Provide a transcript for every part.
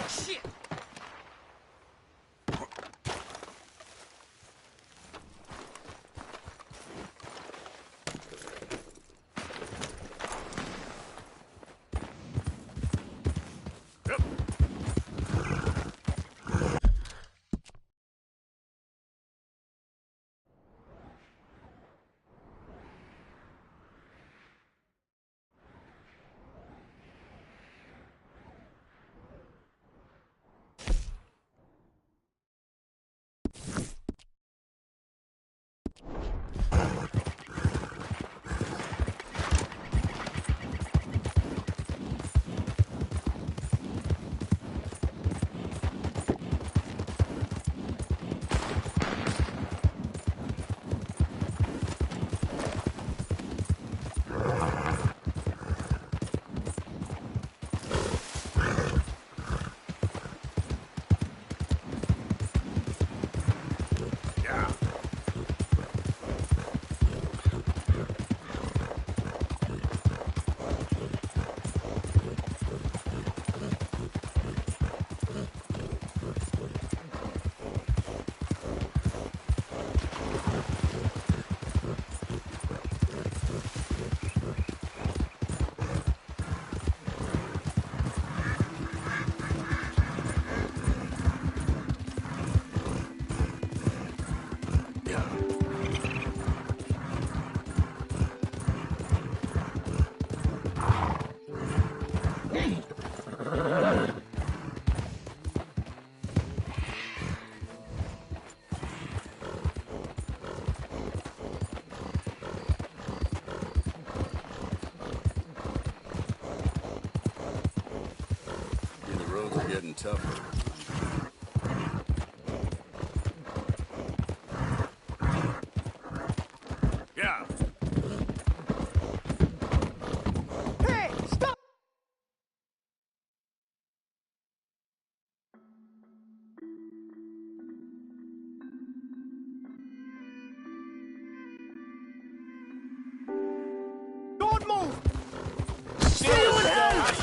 Shit! Getting tougher. Yeah. Hey, stop! Don't move! See what happens!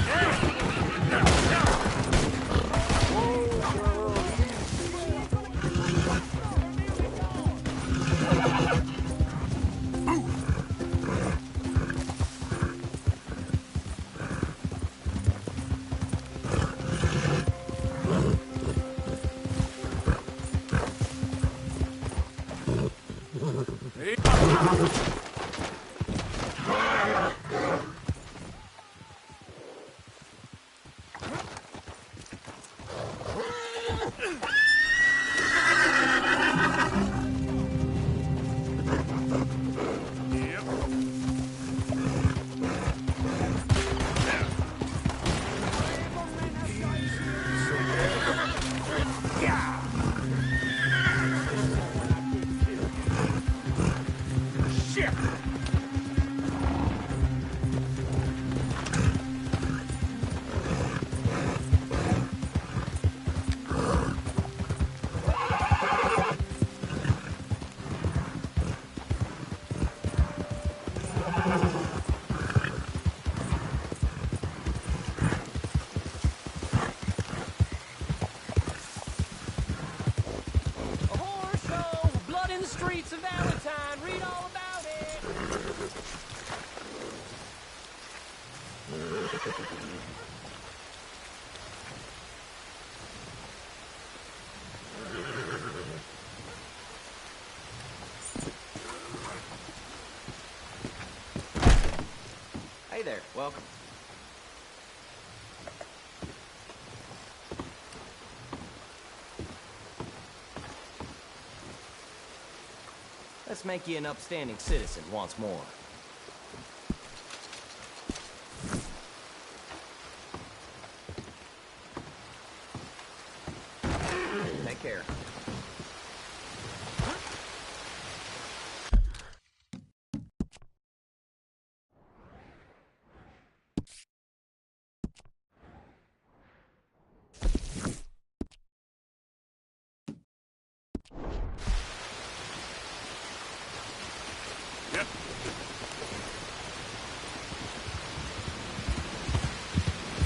Streets of Valentine, read all about it. Hey there, welcome. Let's make you an upstanding citizen once more. Take care.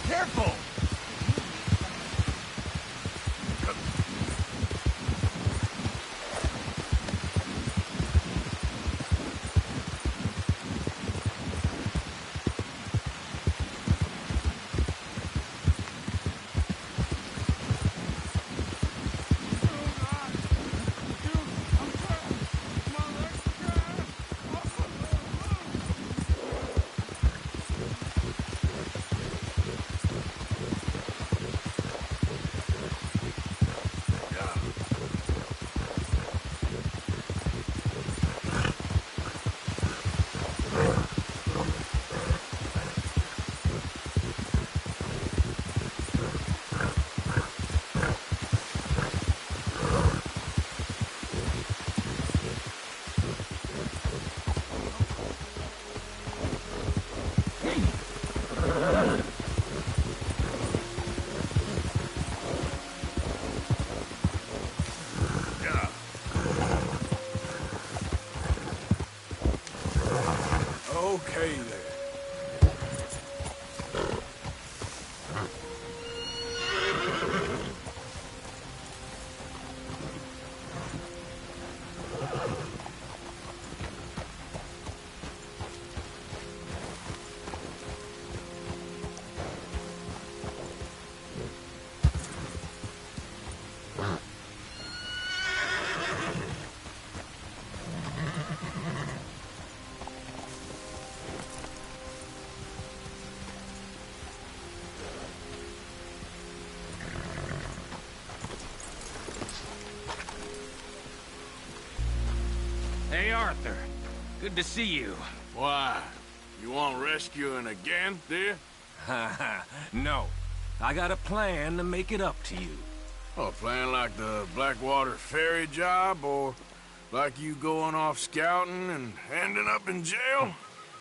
Careful! Okay then. Hey, Arthur. Good to see you. Why? You want rescuing again, dear? No. I got a plan to make it up to you. Oh, playing like the Blackwater ferry job, or like you going off scouting and ending up in jail?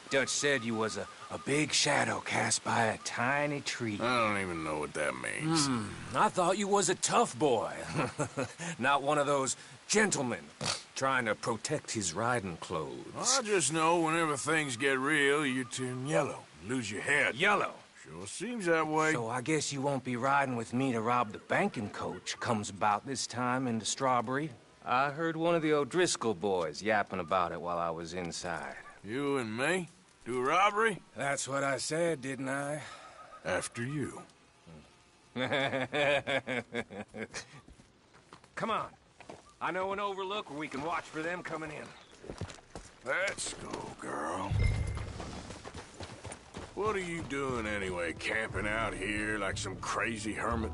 Dutch said you was a big shadow cast by a tiny tree. I don't even know what that means. I thought you was a tough boy. Not one of those gentlemen trying to protect his riding clothes. I just know whenever things get real, you turn yellow, lose your head. Yellow. Sure seems that way. So I guess you won't be riding with me to rob the banking coach comes about this time in the Strawberry. I heard one of the O'Driscoll boys yapping about it while I was inside. You and me? Do robbery? That's what I said, didn't I? After you. Come on. I know an overlook where we can watch for them coming in. Let's go, girl. What are you doing anyway, camping out here like some crazy hermit?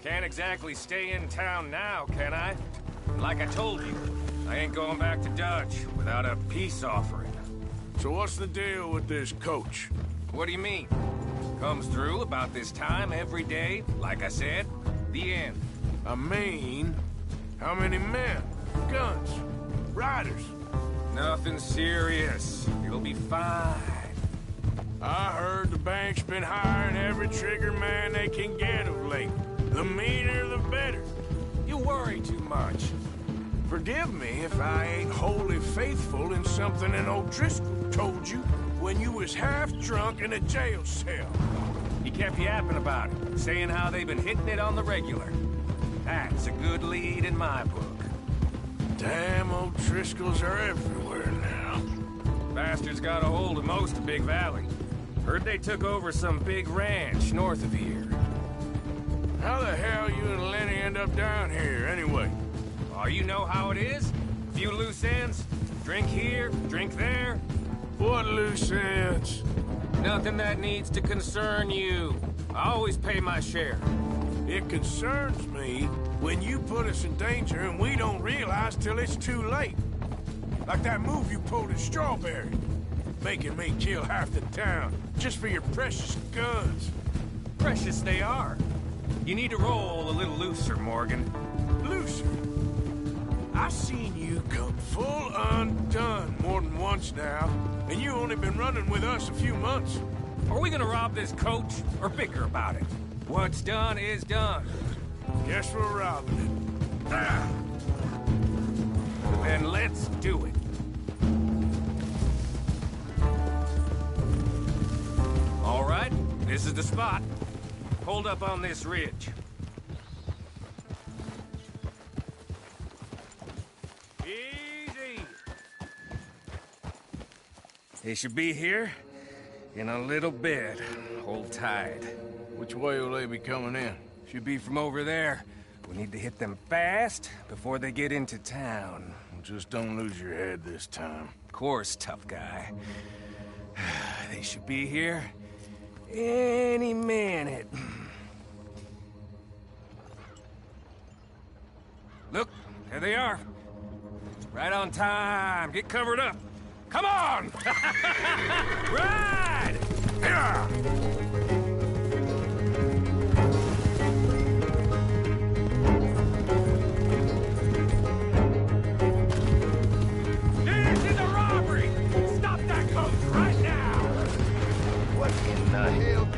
Can't exactly stay in town now, can I? Like I told you, I ain't going back to Dutch without a peace offering. So what's the deal with this coach? What do you mean? Comes through about this time every day, like I said. The end. I mean, how many men, guns, riders? Nothing serious. It'll be fine. I heard the bank's been hiring every trigger man they can get of late. The meaner, the better. You worry too much. Forgive me if I ain't wholly faithful in something an O'Driscoll told you when you was half drunk in a jail cell. He kept yapping about it, saying how they've been hitting it on the regular. That's a good lead in my book. Damn O'Driscolls are everywhere now. Bastards got a hold of most of Big Valley. Heard they took over some big ranch north of here. How the hell you and Lenny end up down here, anyway? Oh, you know how it is? Few loose ends. Drink here, drink there. What loose ends? Nothing that needs to concern you. I always pay my share. It concerns me when you put us in danger and we don't realize till it's too late. Like that move you pulled in Strawberry. Making me kill half the town just for your precious guns. Precious they are. You need to roll a little looser, Morgan. Looser? I've seen you come full undone more than once now, and you only been running with us a few months. Are we gonna rob this coach or bicker about it? What's done is done. Guess we're robbing it. Ah. Then let's do it. All right, this is the spot. Hold up on this ridge. Easy. They should be here in a little bit. Hold tight. Which way will they be coming in? Should be from over there. We need to hit them fast before they get into town. Just don't lose your head this time. Of course, tough guy. They should be here any minute. Look, there they are. Right on time. Get covered up. Come on! Ride! Yeah!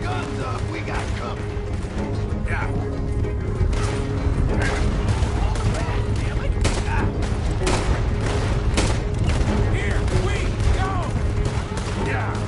Guns up, we got company. Yeah. Here we go! Yeah.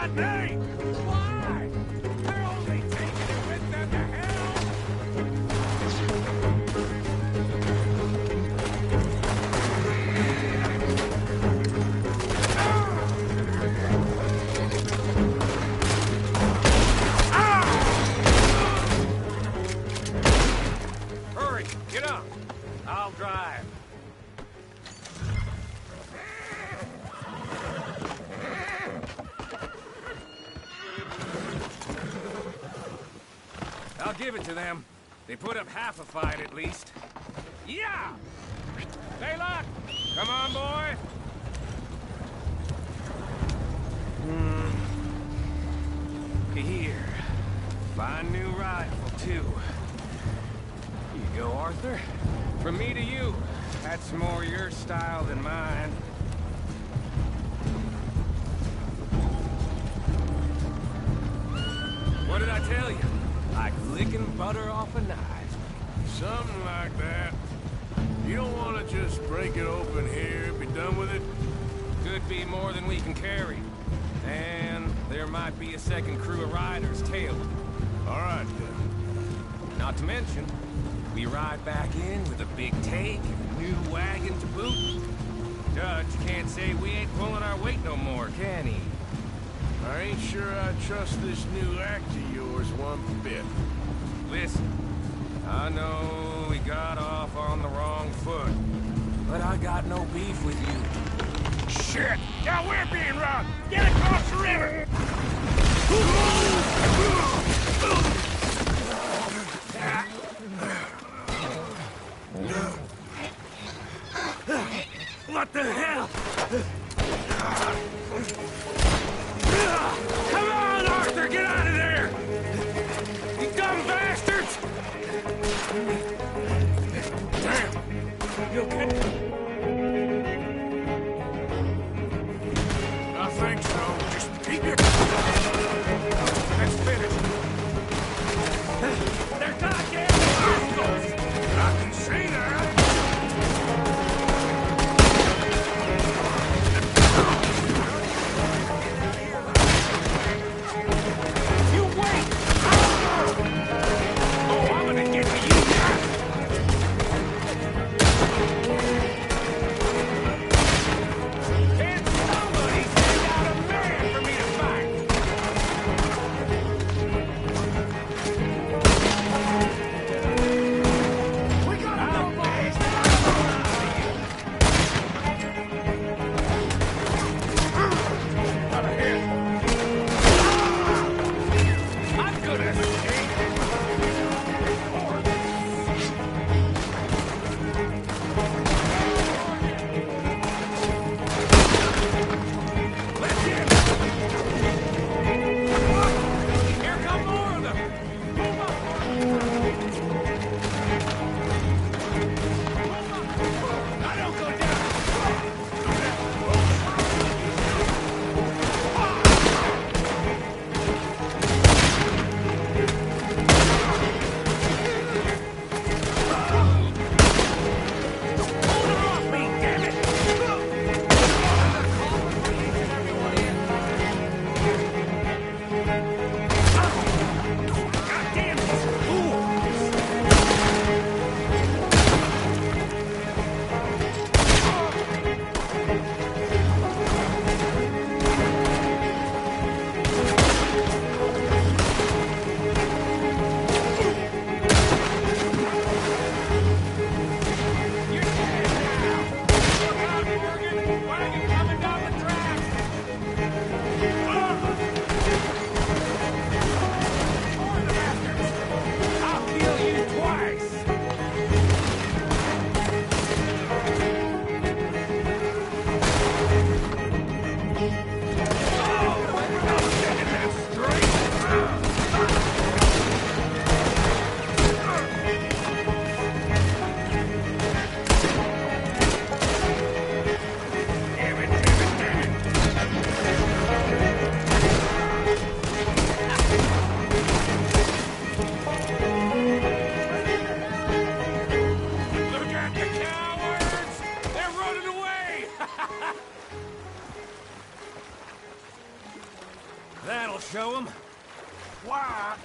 my name! Why? They're only taking it with them to hell! Hurry, get up. I'll drive. I'll give it to them. They put up half a fight at least. Yeah! Hey, look! Come on, boy! Here. Fine new rifle, too. Here you go, Arthur. From me to you. That's more your style than mine. What did I tell you? Like licking butter off a knife. Something like that. You don't want to just break it open here, be done with it? Could be more than we can carry. And there might be a second crew of riders tailed. All right, then. Not to mention, we ride back in with a big take and a new wagon to boot. Judge can't say we ain't pulling our weight no more, can he? I ain't sure I trust this new act of yours one bit. Listen, I know we got off on the wrong foot, but I got no beef with you. Shit! Now we're being robbed! Get across the river! What the hell? Come on, Arthur, get out of there! You dumb bastards! Damn! You okay? I think so. Just keep your... Let's finish. They're goddamn rascals! I can see that. You wait! Oh, I'm gonna get to you now!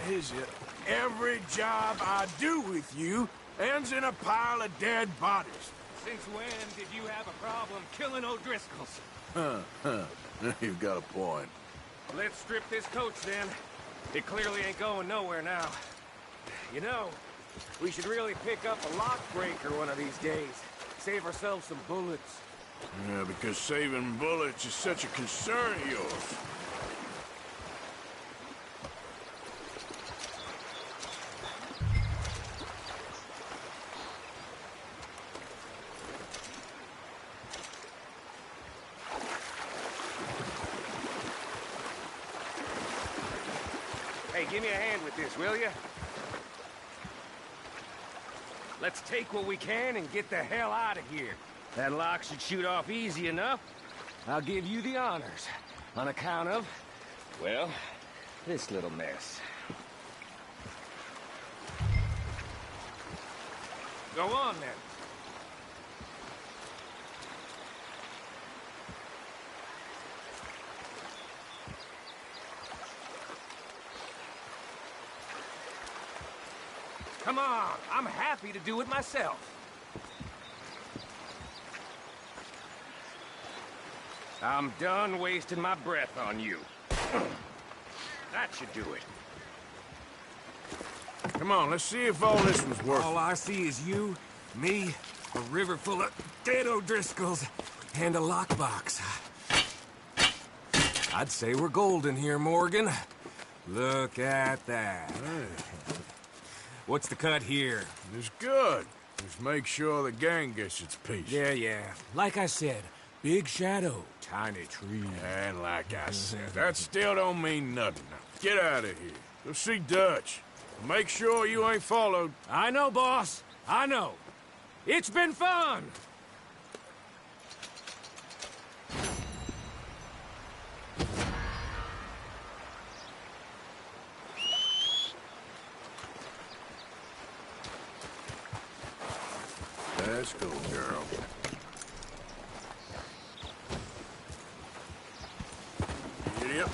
is every job I do with you ends in a pile of dead bodies. Since when did you have a problem killing O'Driscolls? You've got a point. Let's strip this coach then. It clearly ain't going nowhere now. You know, we should really pick up a lock breaker one of these days. Save ourselves some bullets. Yeah, because saving bullets is such a concern of yours. Hey, give me a hand with this, will you? Let's take what we can and get the hell out of here. That lock should shoot off easy enough. I'll give you the honors. On account of, well, this little mess. Go on, then. Come on, I'm happy to do it myself. I'm done wasting my breath on you. That should do it. Come on, let's see if all this was worth it. All I see is you, me, a river full of dead O'Driscolls, and a lockbox. I'd say we're golden here, Morgan. Look at that. What's the cut here? It's good. Just make sure the gang gets its piece. Yeah. Like I said, big shadow, tiny tree. And like I said, that still don't mean nothing. Now, get out of here. Go see Dutch. Make sure you ain't followed. I know, boss. I know. It's been fun. Let's go, girl. Yep.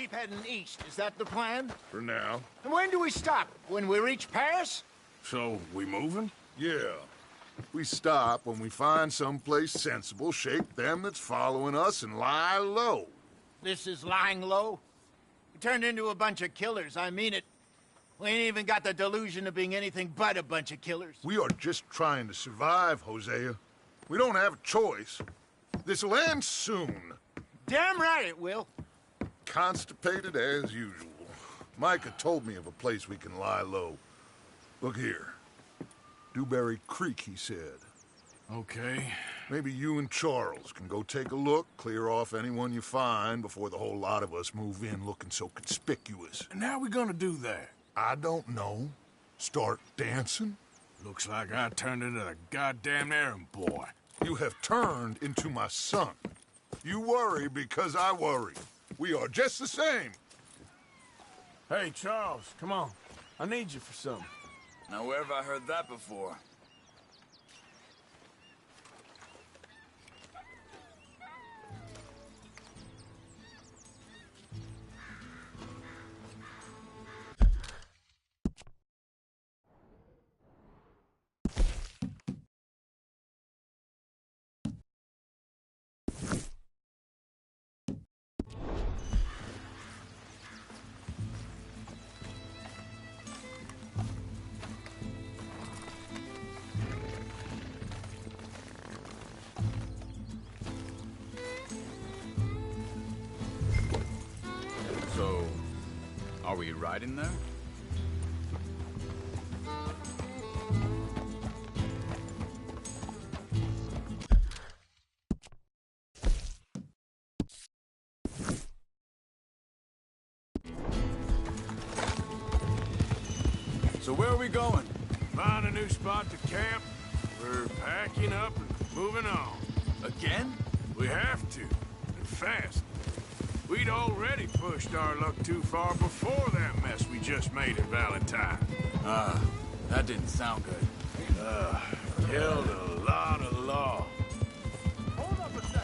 keep heading east. Is that the plan? For now. And when do we stop? When we reach Paris? So, we moving? Yeah. We stop when we find someplace sensible, shake them that's following us, and lie low. This is lying low? We turned into a bunch of killers, I mean it. We ain't even got the delusion of being anything but a bunch of killers. We are just trying to survive, Hosea. We don't have a choice. This'll end soon. Damn right it will. Constipated as usual. Micah told me of a place we can lie low. Look here. Dewberry Creek, he said. Okay. Maybe you and Charles can go take a look, clear off anyone you find before the whole lot of us move in looking so conspicuous. And how we gonna do that? I don't know. Start dancing? Looks like I turned into the goddamn errand boy. You have turned into my son. You worry because I worry. We are just the same. Hey, Charles, come on. I need you for something. Now, where have I heard that before? So, are we riding there? So where are we going? Find a new spot to camp. We're packing up and moving on. Again? We have to, and fast. We'd already pushed our luck too far before that mess we just made at Valentine. That didn't sound good. Killed a lot of law. Hold up a second.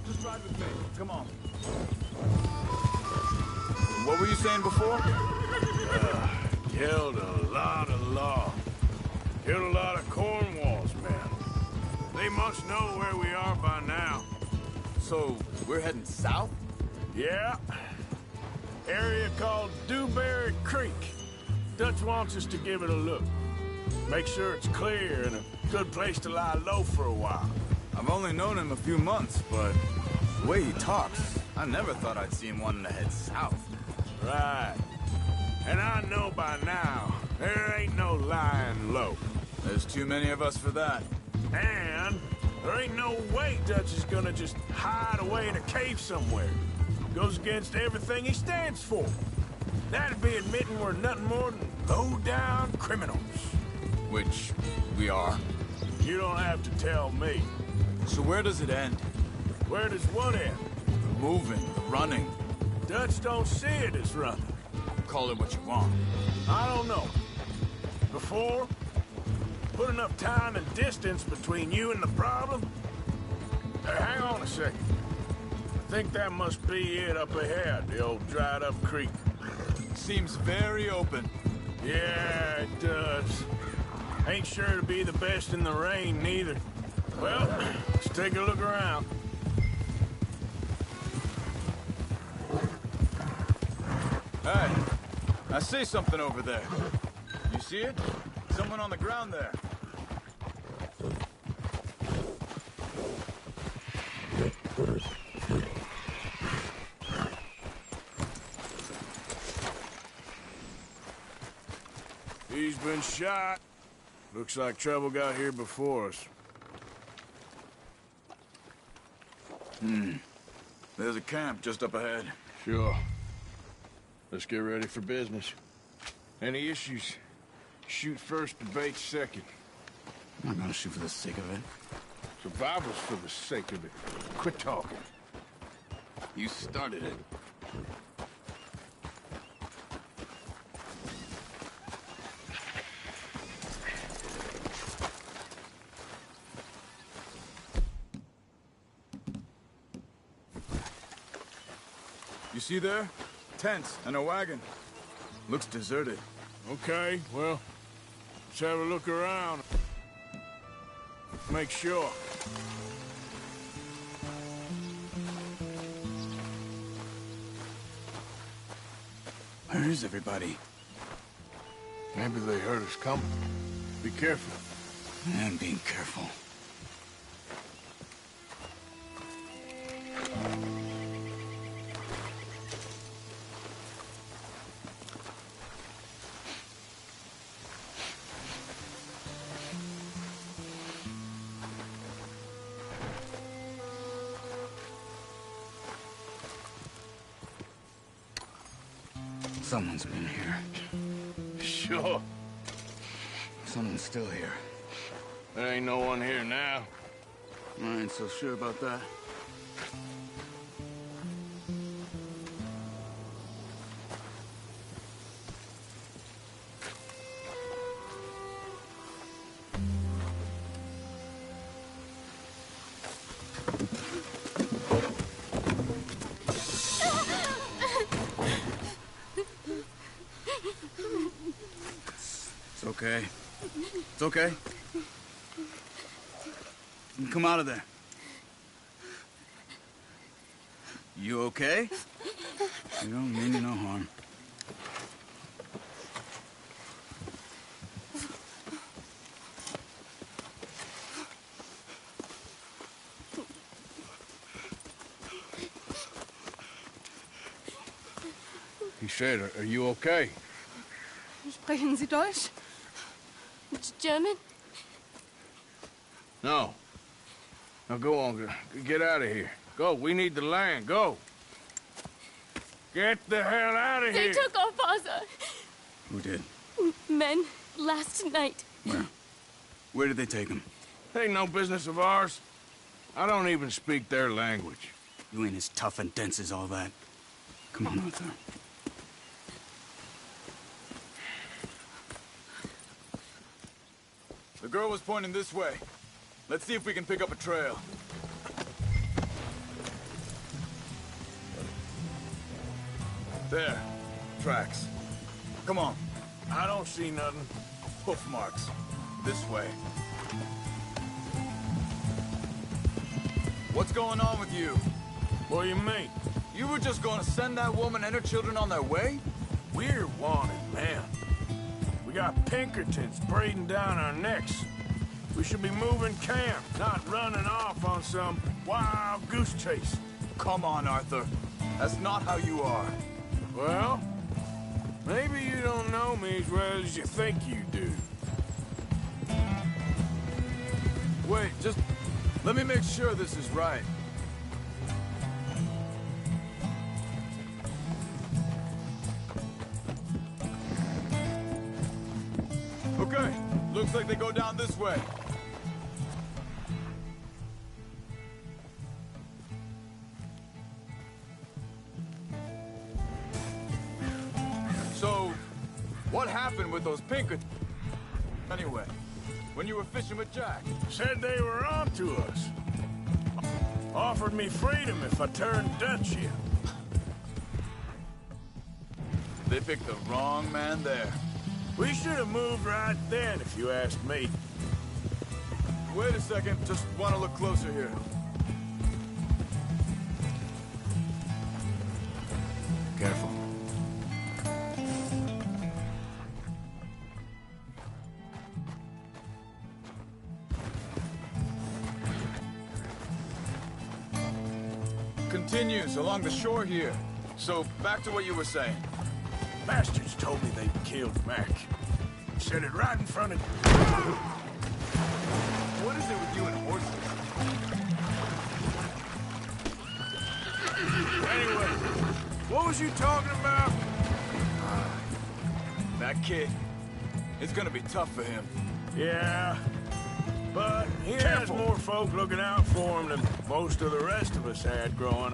Just ride with me. Come on. What were you saying before? Killed a lot of law. Killed a lot of Cornwall's men. They must know where we are by now. So, we're heading south? Yeah. Area called Dewberry Creek. Dutch wants us to give it a look. Make sure it's clear and a good place to lie low for a while. I've only known him a few months, but the way he talks, I never thought I'd see him wanting to head south. Right. And I know by now, there ain't no lying low. There's too many of us for that. And there ain't no way Dutch is gonna just hide away in a cave somewhere. Goes against everything he stands for. That'd be admitting we're nothing more than low-down criminals. Which we are. You don't have to tell me. So where does it end? Where does what end? The moving, the running. Dutch don't see it as running. Call it what you want. I don't know. Before, put enough time and distance between you and the problem. Hey, hang on a second. I think that must be it up ahead, the old dried-up creek. Seems very open. Yeah, it does. Ain't sure to be the best in the rain, neither. Well, let's take a look around. Hey, I see something over there. You see it? Someone on the ground there. He's been shot. Looks like trouble got here before us. There's a camp just up ahead. Sure. Let's get ready for business. Any issues? Shoot first, debate second. I'm not gonna shoot for the sake of it. Survival's for the sake of it. Quit talking. You started it. You see there? Tents and a wagon. Looks deserted. Okay, well, let's have a look around. Make sure. Where is everybody? Maybe they heard us coming. Be careful. I'm being careful. Someone's been here. Sure. Someone's still here. There ain't no one here now. I ain't so sure about that. It's okay. It's okay. Come out of there. You okay? You don't mean you no harm. He said, are you okay? Sprechen Sie Deutsch? German? No. Now go on, get out of here. Go, we need the land, go. Get the hell out of They here. took our father. Who did? Men, last night. Where? Where did they take him? Ain't no business of ours. I don't even speak their language. You ain't as tough and dense as all that. Come on, Arthur. The girl was pointing this way. Let's see if we can pick up a trail. There. Tracks. Come on. I don't see nothing. Hoof marks. This way. What's going on with you? What do you mean? You were just going to send that woman and her children on their way? We're wanted, man. We got Pinkertons braiding down our necks. We should be moving camp, not running off on some wild goose chase. Come on, Arthur. That's not how you are. Well, maybe you don't know me as well as you think you do. Wait, just let me make sure this is right. Okay, looks like they go down this way. So, what happened with those Pinkertons? Anyway, when you were fishing with Jack? Said they were on to us. Offered me freedom if I turned Dutch in. They picked the wrong man there. We should have moved right then, if you asked me. Wait a second, just want to look closer here. Careful. Continues along the shore here. So, back to what you were saying. Bastards told me they killed Mac. Said it right in front of... What is it with you and horses? Anyway, what was you talking about? That kid. It's gonna be tough for him. Yeah, But he has more folk looking out for him than most of the rest of us had growing.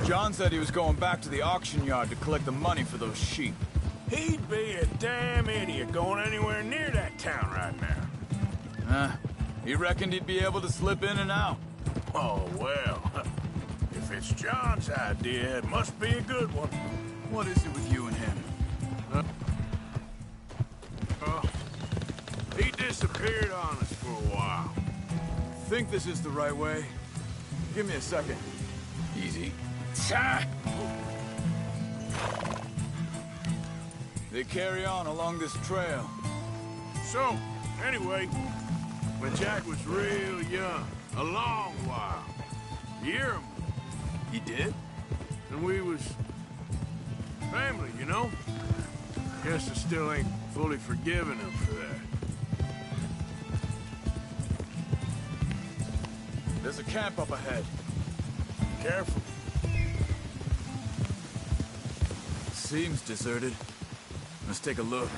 John said he was going back to the auction yard to collect the money for those sheep. He'd be a damn idiot going anywhere near that town right now. He reckoned he'd be able to slip in and out. Oh, well. If it's John's idea, it must be a good one. What is it with you and him? He disappeared on us for a while. Think this is the right way? Give me a second. Easy. They carry on along this trail. So, anyway, when Jack was real young, a long while, year him, He did? and we was family, you know? Guess I still ain't fully forgiven him for that. There's a camp up ahead. Careful. Seems deserted. Let's take a look.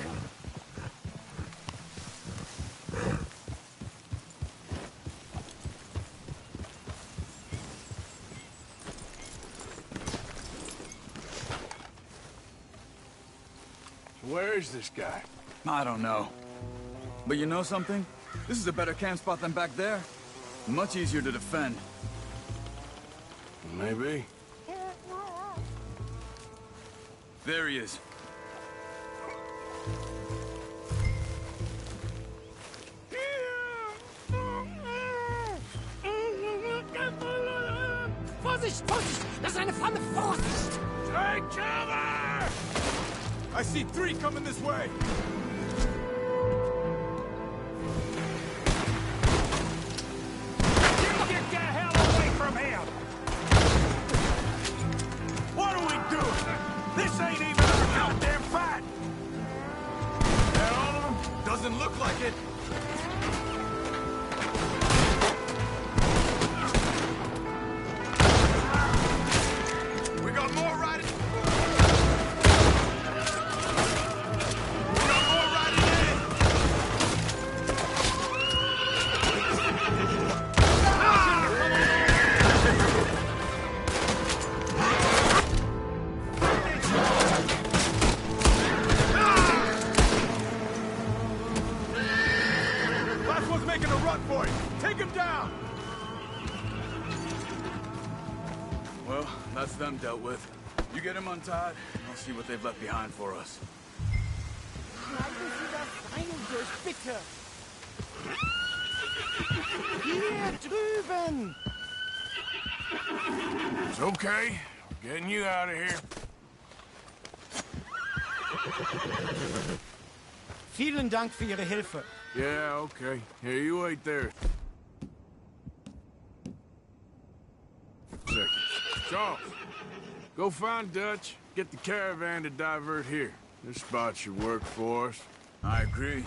Where is this guy? I don't know. But you know something? This is a better camp spot than back there. Much easier to defend. Maybe. There he is. Vorsicht, Vorsicht! Das ist eine Falle! Vorsicht! Take cover! I see 3 coming this way. Get the hell away from him! What are we doing? This ain't even a goddamn fight! That all of them? Doesn't look like it. We got more riding. We got more riding in. Last one's making a run for it! Take him down! Well, that's them dealt with. You get him untied, and I'll see what they've left behind for us. Schneiden Sie das Seil durch, bitte! Hier drüben! It's okay. We're getting you out of here. Vielen Dank für Ihre Hilfe. Yeah, okay. Here, you wait there. Second. Charles, go find Dutch. Get the caravan to divert here. This spot should work for us. I agree.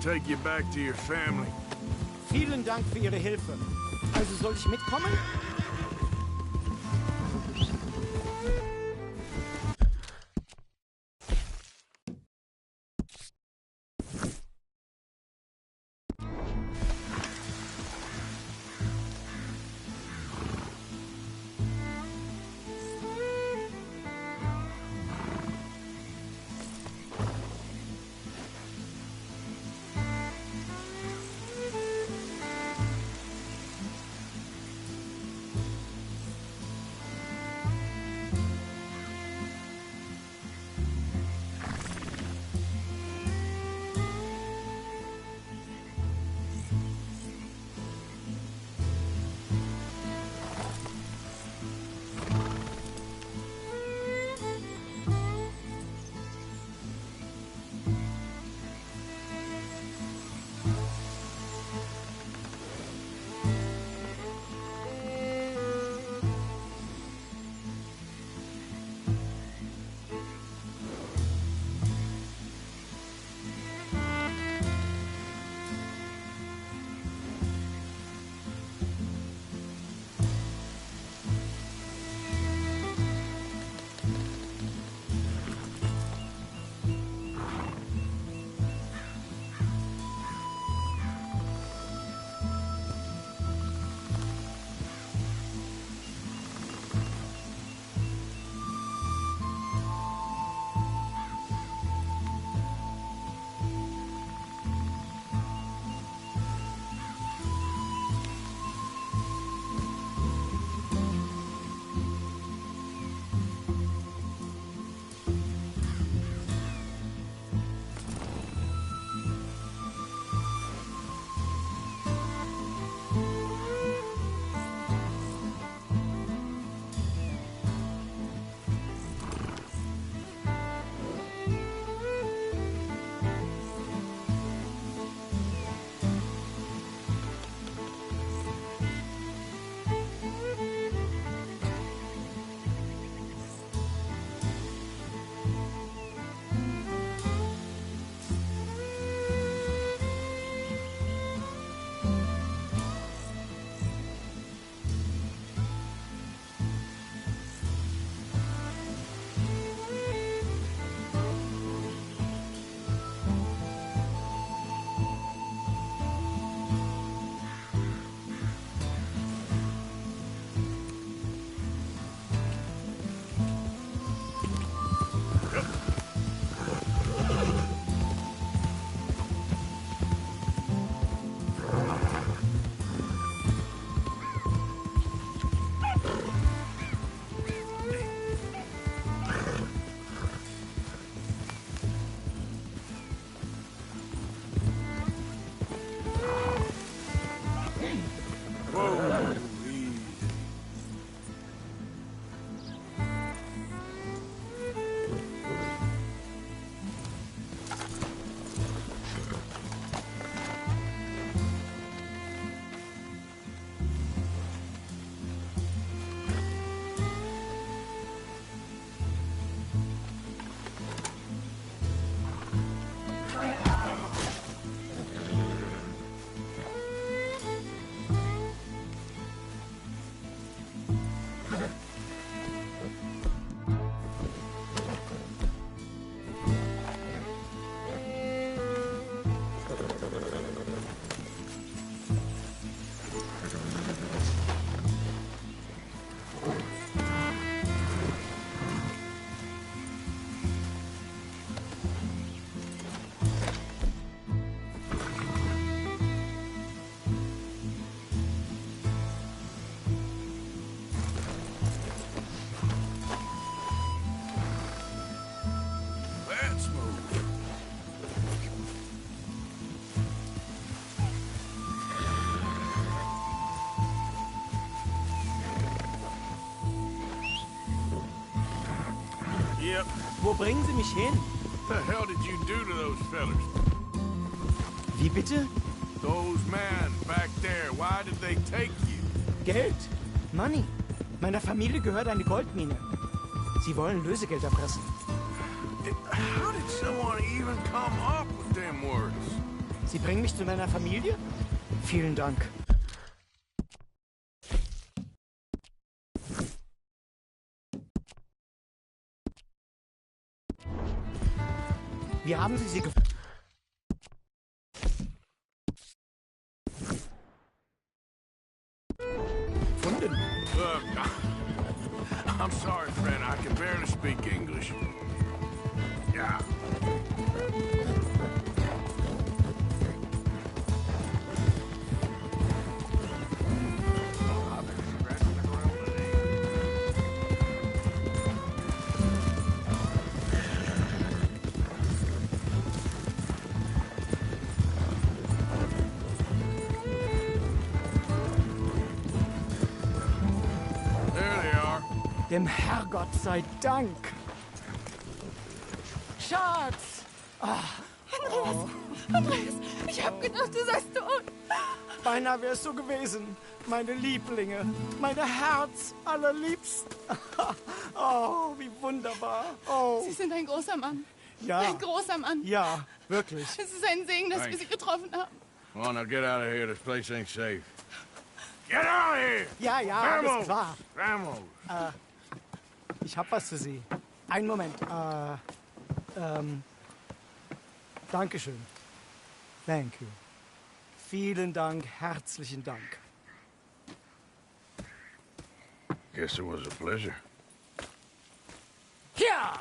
take you back to your family. Vielen Dank für Ihre Hilfe. Also soll ich mitkommen? Yep. Wo bringen Sie mich hin? The hell did you do to those fellers? Wie bitte? Those men back there, why did they take you? Geld. Money. Meiner Familie gehört eine Goldmine. Sie wollen Lösegeld erpressen. How did someone even come up with them words? Sie bringen mich zu meiner Familie? Vielen Dank. Wie haben Sie sie gefunden? Look, I'm sorry, friend. I can barely speak English. Yeah. There they are. Dem Herrgott sei Dank. Schatz! Andreas, ich hab gedacht, du seist tot. Beinahe wär's so gewesen. Meine Lieblinge, meine Herz allerliebsten. Oh, wie wunderbar. Oh, Sie sind ein großer Mann. ja. Ein großer Mann. Ja, wirklich. Es ist ein Segen, dass wir Thanks. Sie getroffen haben. Come on, now get out of here. This place ain't safe. Get out of here! Ja, ja, alles klar. Vamos! Ich hab was für Sie. Einen Moment. Dankeschön. Thank you. Vielen Dank, herzlichen Dank. Guess it was a pleasure. Ja!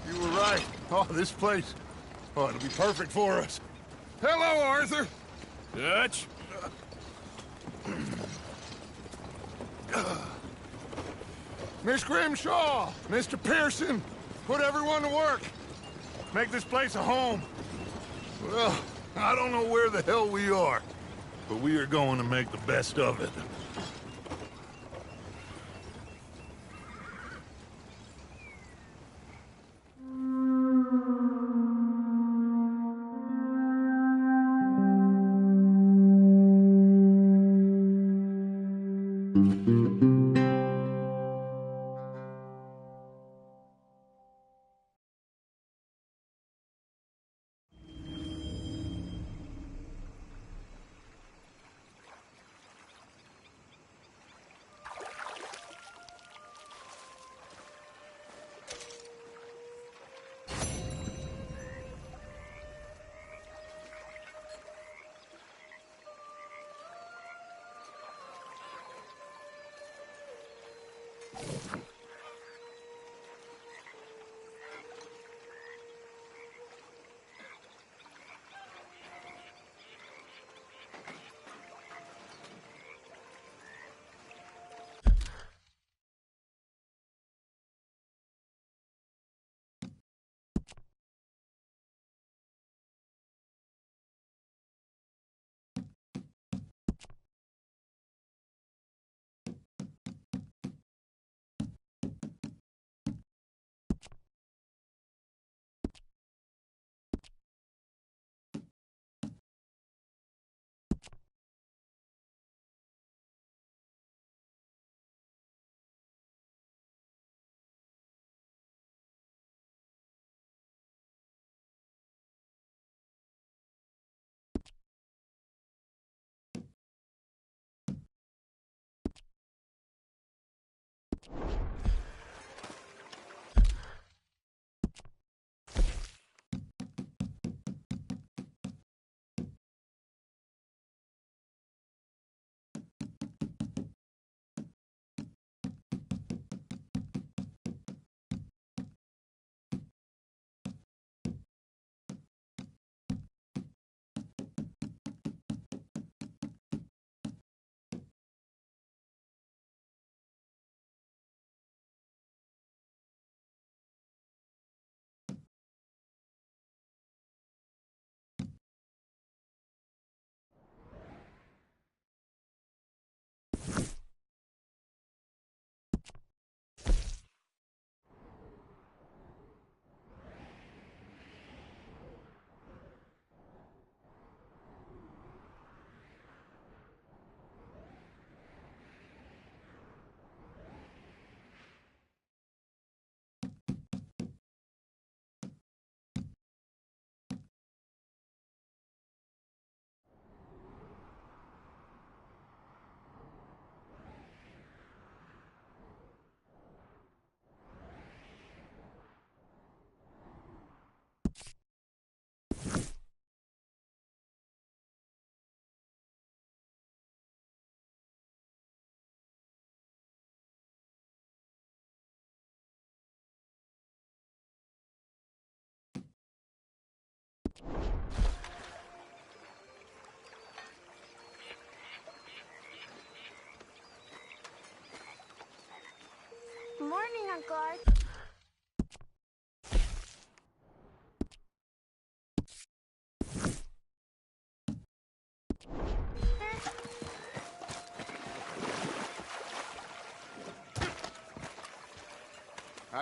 You were right. Oh, this place. Oh, it'll be perfect for us. Hello, Arthur. Dutch? Miss Grimshaw, Mr. Pearson, put everyone to work. Make this place a home. Well, I don't know where the hell we are, but we are going to make the best of it.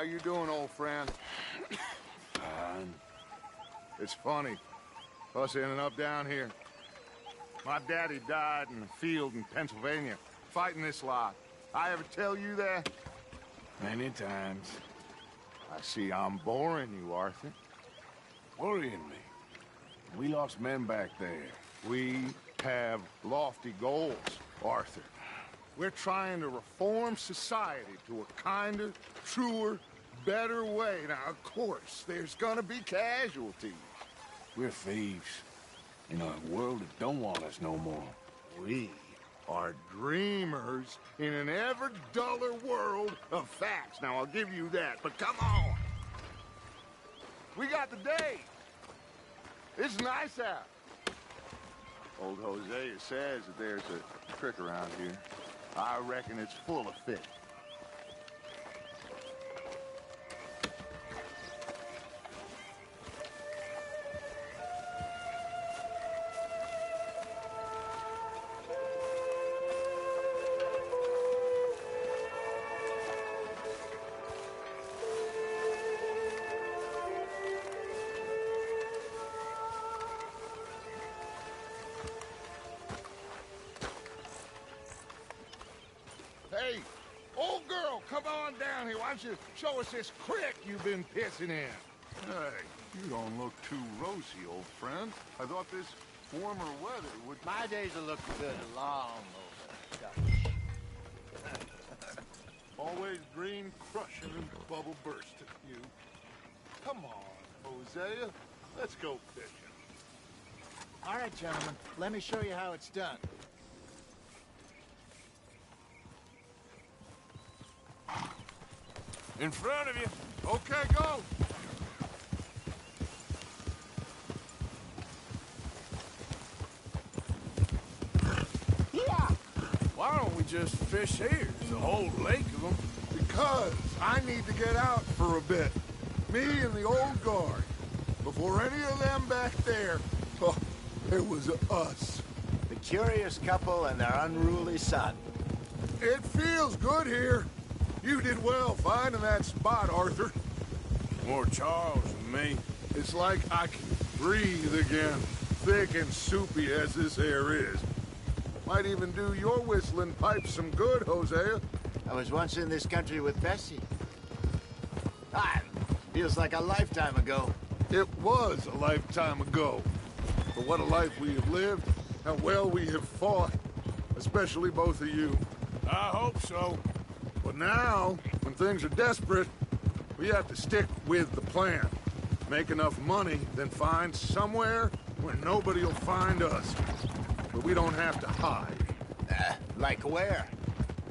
you doing, old friend? It's funny, us ending up down here. My daddy died in the field in Pennsylvania, fighting this lot. I ever tell you that? Many times. I see I'm boring you, Arthur. Worrying me. We lost men back there. We have lofty goals, Arthur. We're trying to reform society to a kinder, truer, better way. Now, of course, there's gonna be casualties. We're thieves. In a world that don't want us no more. We are dreamers in an ever duller world of facts. Now, I'll give you that, but come on. We got the day. It's nice out. Old Hosea says that there's a trick around here. I reckon it's full of fish. Hey, old girl, come on down here. Why don't you show us this creek you've been pissing in? Hey, you don't look too rosy, old friend. I thought this warmer weather would... My days will look good long over. Always green crushing and bubble bursting, you. Come on, Hosea. Let's go fishing. All right, gentlemen, let me show you how it's done. In front of you. Okay, go. Yeah. Why don't we just fish here? There's a whole lake of them. Because I need to get out for a bit. Me and the old guard. Before any of them back there, oh, it was us. The curious couple and their unruly son. It feels good here. You did well finding that spot, Arthur. More Charles than me. It's like I can breathe again, thick and soupy as this air is. Might even do your whistling pipes some good, Hosea. I was once in this country with Bessie. Feels like a lifetime ago. It was a lifetime ago. But what a life we have lived, how well we have fought, especially both of you. I hope so. But now, when things are desperate, we have to stick with the plan. Make enough money, then find somewhere where nobody will find us. But we don't have to hide. Like where?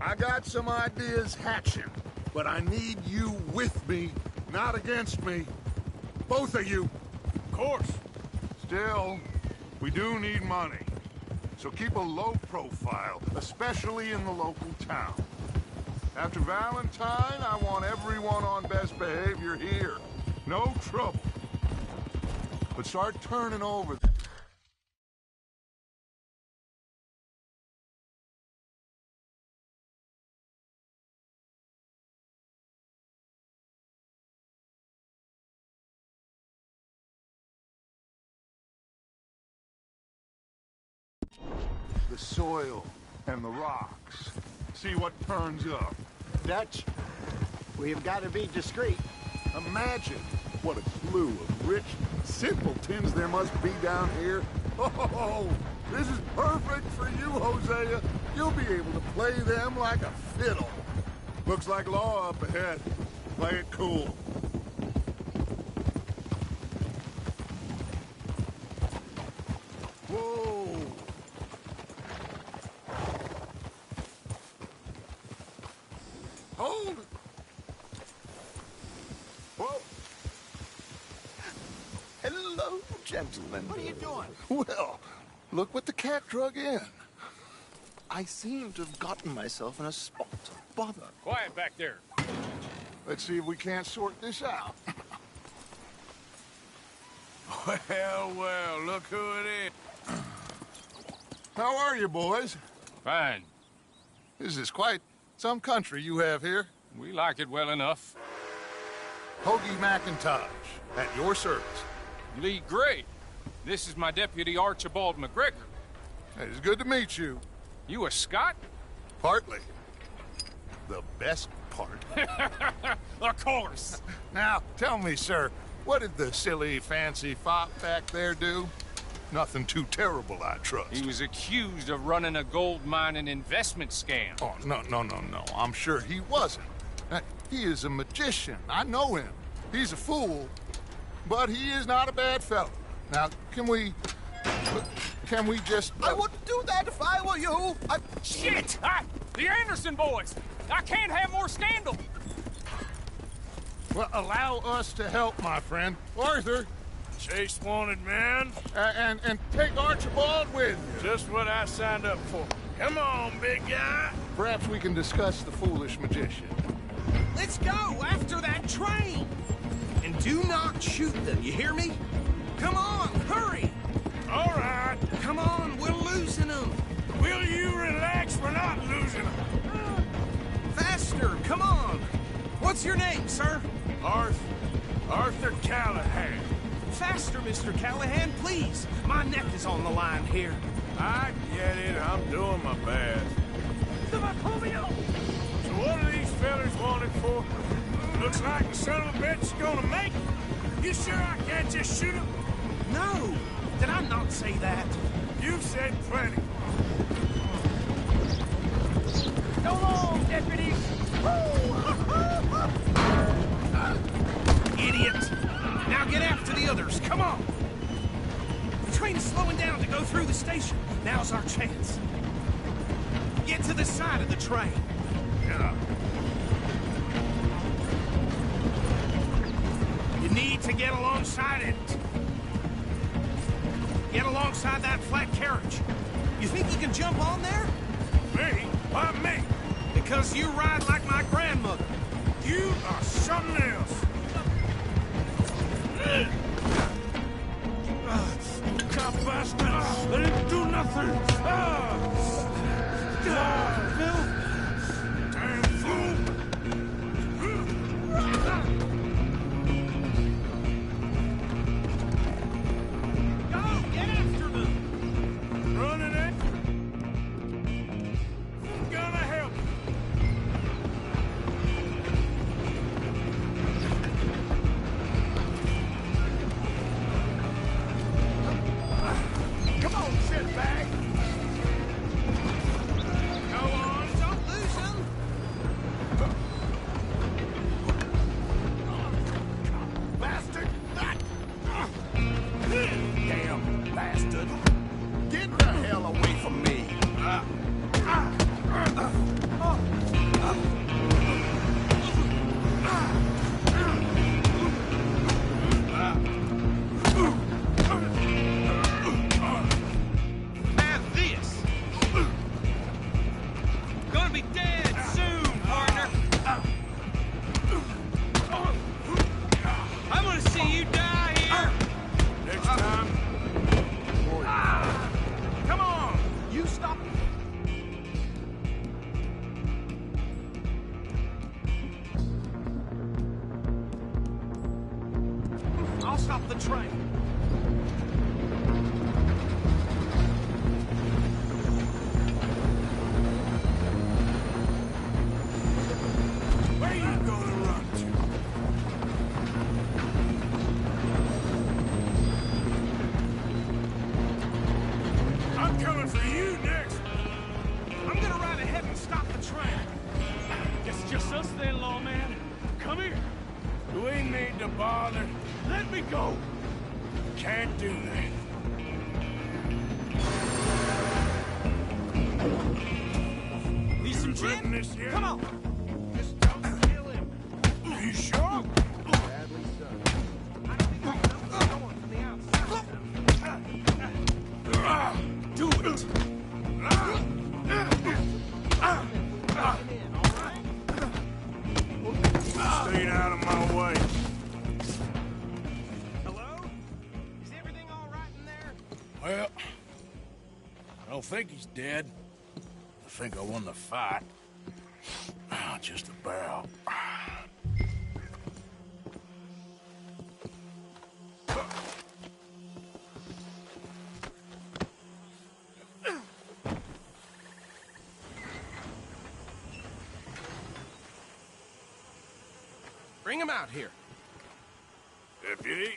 I got some ideas hatching, but I need you with me, not against me. Both of you. Of course. Still, we do need money. So keep a low profile, especially in the local town. After Valentine, I want everyone on best behavior here. No trouble. But start turning over. The soil and the rocks. See what turns up. Dutch, we've got to be discreet. Imagine what a slew of rich simpletons there must be down here. Oh, this is perfect for you, Hosea. You'll be able to play them like a fiddle. Looks like law up ahead. Play it cool. Whoa. Hold it. Whoa. Hello, gentlemen. What are you doing? Well, look what the cat drug in. I seem to have gotten myself in a spot of bother. Quiet back there. Let's see if we can't sort this out. Well, well, look who it is. How are you, boys? Fine. This is quite some country you have here. We like it well enough. Hoagie McIntosh, at your service. Lee Gray. This is my deputy Archibald McGregor. It's good to meet you. You a Scot? Partly. The best part. Of course. Now, tell me, sir, what did the silly, fancy fop back there do? Nothing too terrible, I trust. He was accused of running a gold mining investment scam. Oh, no. I'm sure he wasn't. He is a magician. I know him. He's a fool, but he is not a bad fellow. Now, can we just... I wouldn't do that if I were you. Shit! The Anderson boys! I can't have more scandal! Well, allow us to help, my friend. Arthur, Chase wanted man. and take Archibald with you. Just what I signed up for. Come on, big guy. Perhaps we can discuss the foolish magician. Let's go after that train. And do not shoot them, you hear me? Come on, hurry. All right. Come on, we're losing them. Will you relax? We're not losing them. Faster, come on. What's your name, sir? Arthur Callahan. Faster, Mr. Callahan, please. My neck is on the line here. I get it. I'm doing my best. So what are these fellas wanted for? Looks like the son of a bitch is gonna make it. You sure I can't just shoot him? No. Did I not say that? You've said plenty. Go long, deputies! Idiot! Now get after the others, come on! The train is slowing down to go through the station. Now's our chance. Get to the side of the train. Yeah. You need to get alongside it. Get alongside that flat carriage. You think you can jump on there? Me? Why me? Because you ride like my grandmother. You are something else. Cop bastard! I didn't do nothing! Bill! Damn fool! Go, get after them! Running it? I'm gonna help you. Come on, shitbag! Go on, don't lose him! Bastard! Damn bastard! Get the hell away from me! Have this! Gonna be dead soon, partner! I'm gonna see you die here! Next time, Come on! You stop! I'll stop the train. where you gonna run to? I'm coming for you next. I'm gonna ride ahead and stop the train. It's just us then, lawman. Come here. Do we need to bother? Let me go. Can't do that. Need some Ripping gin? this here? Come on. Just don't kill him. Are you sure? Badly so. I don't think I know what's going from the outside. Do it. Stay out of my way. Hello? Is everything all right in there? Well, I don't think he's dead. I think I won the fight. Just about. Bring him out here. Deputy,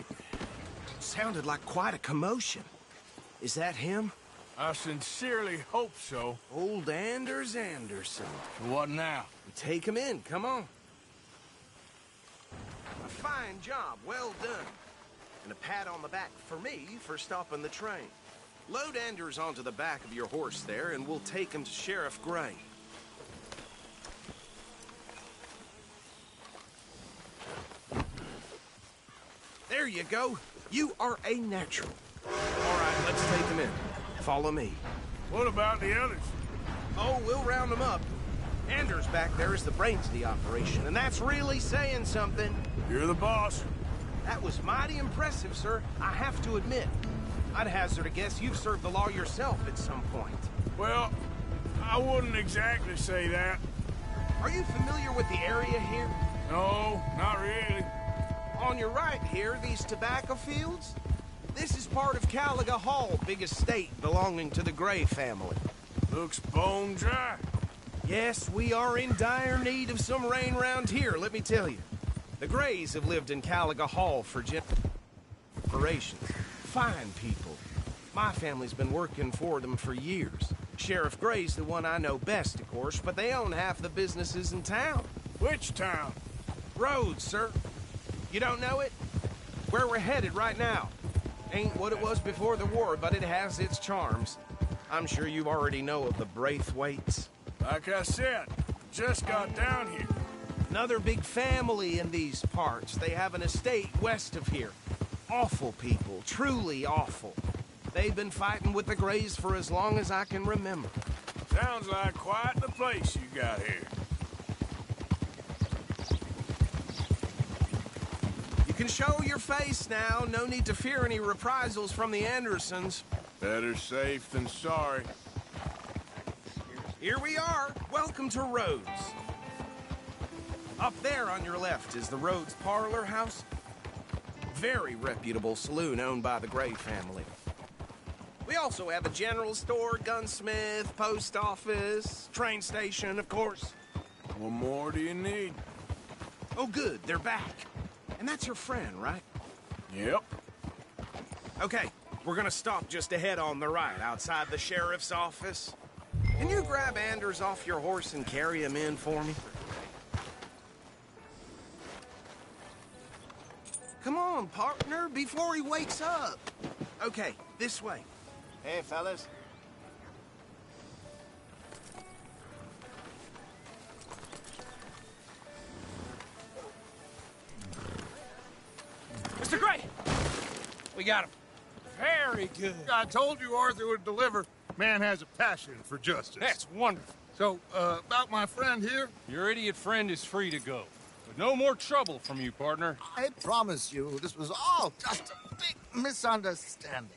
Sounded like quite a commotion. Is that him? I sincerely hope so. Old Anders Anderson. What now? Take him in, come on. A fine job, well done. And a pat on the back for me for stopping the train. Load Anders onto the back of your horse there, and we'll take him to Sheriff Gray. There you go. You are a natural. All right, let's take him in. Follow me. What about the others? Oh, we'll round them up. Anders back there is the brains of the operation, and that's really saying something. You're the boss. That was mighty impressive, sir. I have to admit. I'd hazard a guess you've served the law yourself at some point. Well, I wouldn't exactly say that. Are you familiar with the area here? No, not really. On your right here, these tobacco fields? This is part of Caliga Hall, big estate belonging to the Gray family. Looks bone dry. Yes, we are in dire need of some rain round here, let me tell you. The Grays have lived in Caliga Hall for generations. Fine people. My family's been working for them for years. Sheriff Gray's the one I know best, of course, but they own half the businesses in town. Which town? Rhodes, sir. You don't know it? Where we're headed right now. Ain't what it was before the war, but it has its charms. I'm sure you already know of the Braithwaites. Like I said, just got down here. Another big family in these parts. They have an estate west of here. Awful people, truly awful. They've been fighting with the Grays for as long as I can remember. Sounds like quite the place you got here. You can show your face now. No need to fear any reprisals from the Andersons. Better safe than sorry. Here we are. Welcome to Rhodes. Up there on your left is the Rhodes Parlor House. Very reputable saloon owned by the Gray family. We also have a general store, gunsmith, post office, train station, of course. What more do you need? Oh, good. They're back. And that's your friend, right? Yep. Okay, we're gonna stop just ahead on the right, outside the sheriff's office. Can you grab Anders off your horse and carry him in for me? Come on, partner, before he wakes up. Okay, this way. Hey, fellas. Mr. Gray! We got him. Very good. I told you Arthur would deliver. Man has a passion for justice. That's wonderful. So, about my friend here? Your idiot friend is free to go. But no more trouble from you, partner. I promise you, this was all just a big misunderstanding.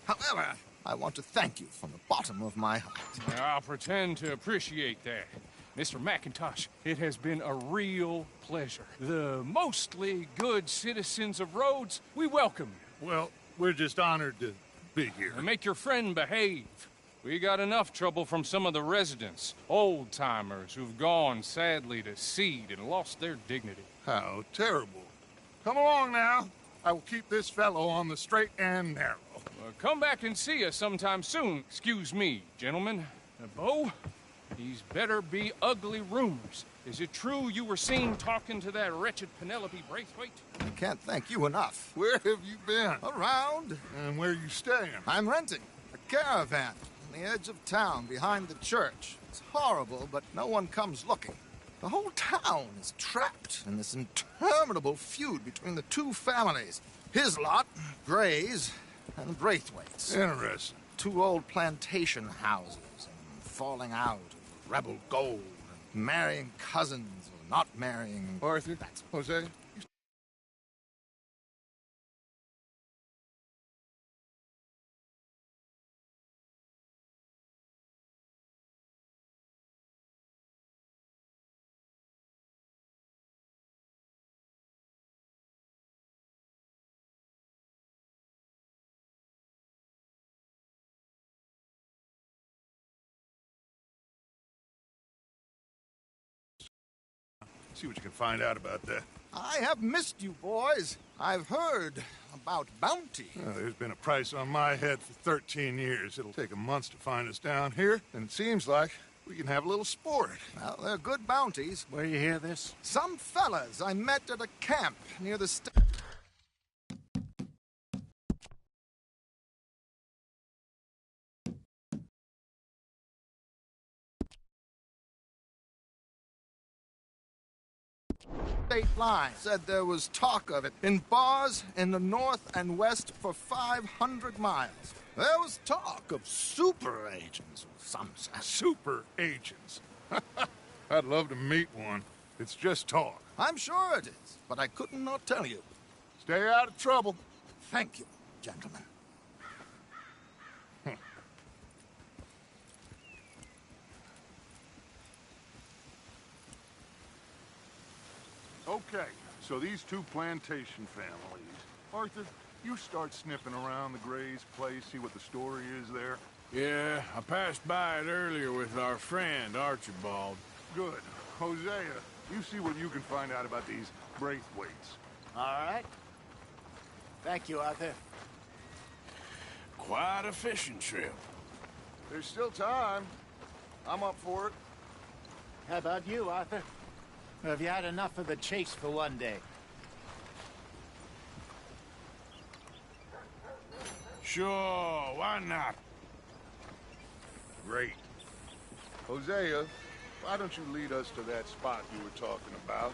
However, I want to thank you from the bottom of my heart. I'll pretend to appreciate that. Mr. McIntosh, it has been a real pleasure. The mostly good citizens of Rhodes, we welcome you. Well, we're just honored to be here. And make your friend behave. We got enough trouble from some of the residents, old-timers who've gone, sadly, to seed and lost their dignity. How terrible. Come along now. I will keep this fellow on the straight and narrow. Come back and see us sometime soon. Excuse me, gentlemen. Bo, these better be ugly rumors. Is it true you were seen talking to that wretched Penelope Braithwaite? I can't thank you enough. Where have you been? Around. And where are you staying? I'm renting a caravan on the edge of town behind the church. It's horrible, but no one comes looking. The whole town is trapped in this interminable feud between the two families. His lot, Gray's, and the Braithwaites. Interesting. Two old plantation houses, and falling out of rebel gold, and marrying cousins or not marrying. Arthur, Jose, See what you can find out about that. I have missed you, boys. I've heard about bounty. There's been a price on my head for 13 years. It'll take a month to find us down here, and it seems like we can have a little sport. Well, they're good bounties. Where you hear this? Some fellas I met at a camp near the state line said there was talk of it in bars in the north and west for 500 miles. There was talk of super agents, some say. Super agents. I'd love to meet one. It's just talk. I'm sure it is, but I couldn't not tell you. Stay out of trouble. Thank you, gentlemen. Okay, so these two plantation families. Arthur, you start sniffing around the Gray's place, see what the story is there. Yeah, I passed by it earlier with our friend, Archibald. Good. Hosea, you see what you can find out about these Braithwaites. All right. Thank you, Arthur. Quite a fishing trip. There's still time. I'm up for it. How about you, Arthur? Or have you had enough of the chase for one day? Sure, why not? Great. Hosea, why don't you lead us to that spot you were talking about?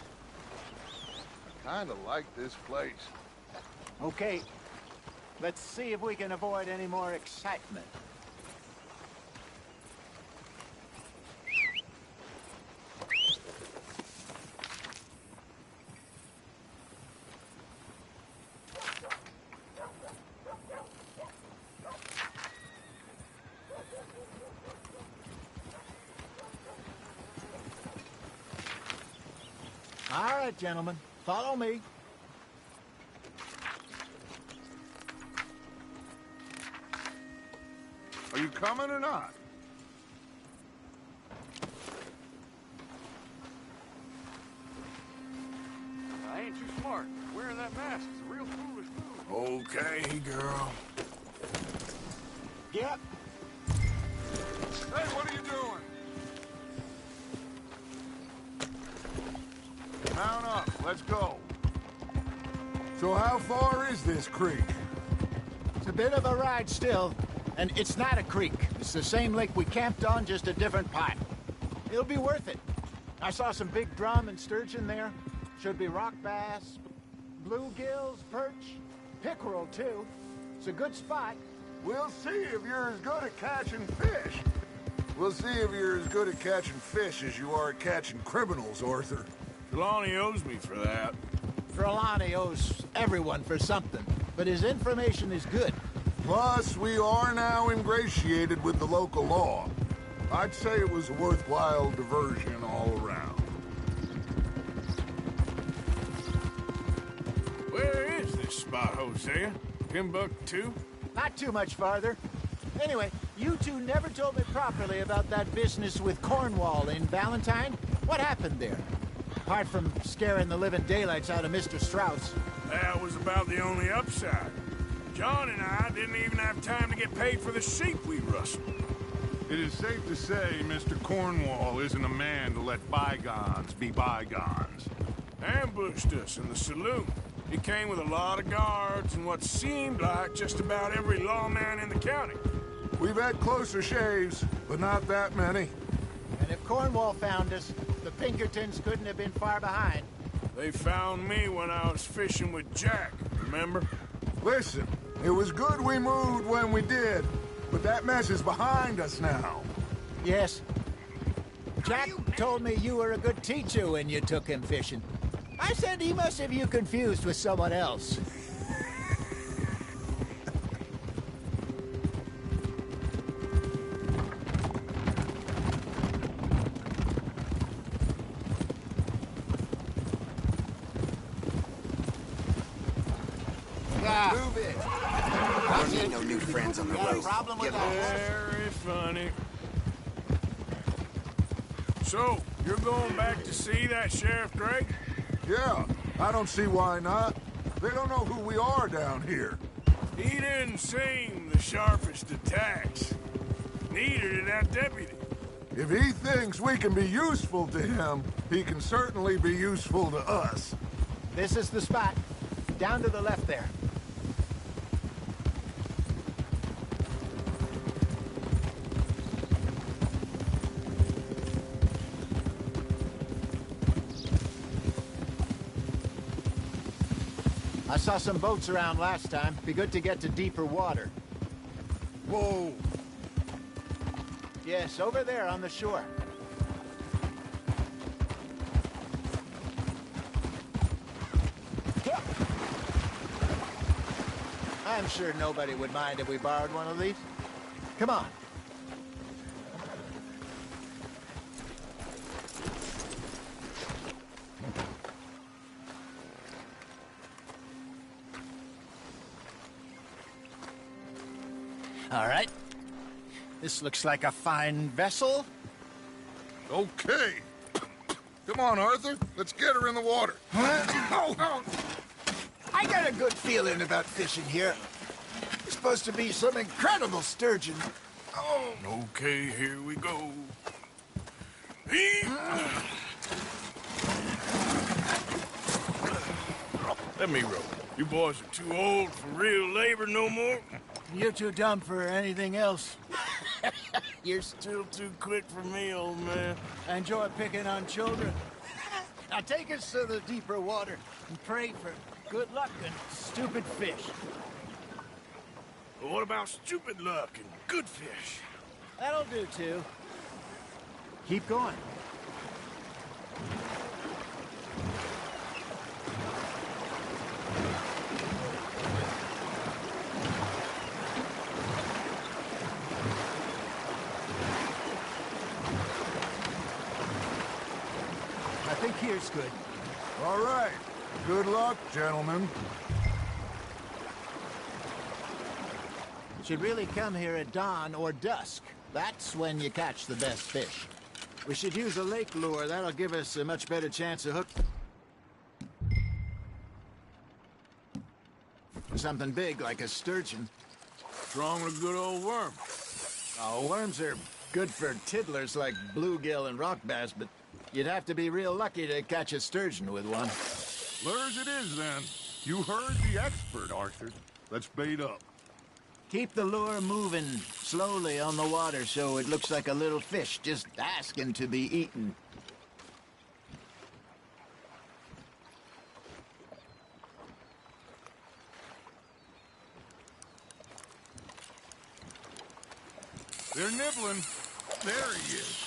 I kind of like this place. Okay. Let's see if we can avoid any more excitement. All right, gentlemen. Follow me. Are you coming or not? I ain't too smart. Wearing that mask is a real foolish move. Okay, girl. Yep. Hey, what are you doing? Mount up. Let's go. So how far is this creek? It's a bit of a ride still. And it's not a creek. It's the same lake we camped on, just a different part. It'll be worth it. I saw some big drum and sturgeon there. Should be rock bass, bluegills, perch, pickerel, too. It's a good spot. We'll see if you're as good at catching fish. We'll see if you're as good at catching fish as you are at catching criminals, Arthur. Trelawney owes me for that. Trelawney owes everyone for something, but his information is good. Plus, we are now ingratiated with the local law. I'd say it was a worthwhile diversion all around. Where is this spot, Hosea? Timbuktu? Not too much farther. Anyway, you two never told me properly about that business with Cornwall in Valentine. What happened there? Apart from scaring the living daylights out of Mr. Strauss. That was about the only upside. John and I didn't even have time to get paid for the sheep we rustled. It is safe to say Mr. Cornwall isn't a man to let bygones be bygones. Ambushed us in the saloon. He came with a lot of guards and what seemed like just about every lawman in the county. We've had closer shaves, but not that many. And if Cornwall found us, the Pinkertons couldn't have been far behind. They found me when I was fishing with Jack, remember? Listen, it was good we moved when we did, but that mess is behind us now. Yes. Jack told me you were a good teacher when you took him fishing. I said he must have you confused with someone else. Move it. I don't need no new friends on the road. Problem with Get lost. Very funny. So, You're going back to see that Sheriff Drake? Yeah, I don't see why not. They don't know who we are down here. He didn't seem the sharpest attacks. Neither did that deputy. If he thinks we can be useful to him, he can certainly be useful to us. This is the spot. Down to the left there. I saw some boats around last time. Be good to get to deeper water. Whoa! Yes, over there on the shore. I'm sure nobody would mind if we borrowed one of these. Come on. All right. This looks like a fine vessel. Okay. Come on, Arthur. Let's get her in the water. Oh. I got a good feeling about fishing here. It's supposed to be some incredible sturgeon. Oh. Okay, here we go. Let me row. You boys are too old for real labor no more. You're too dumb for anything else. You're still too quick for me, old man. I enjoy picking on children. Now take us to the deeper water and pray for good luck and stupid fish. But what about stupid luck and good fish? That'll do, too. Keep going. I think here's good. All right. Good luck, gentlemen. Should really come here at dawn or dusk. That's when you catch the best fish. We should use a lake lure. That'll give us a much better chance of hook. Something big like a sturgeon. Strong with a good old worm. Oh, worms are good for tiddlers like bluegill and rock bass, but you'd have to be real lucky to catch a sturgeon with one. Lures it is, then. You heard the expert, Arthur. Let's bait up. Keep the lure moving slowly on the water so it looks like a little fish just asking to be eaten. They're nibbling. There he is.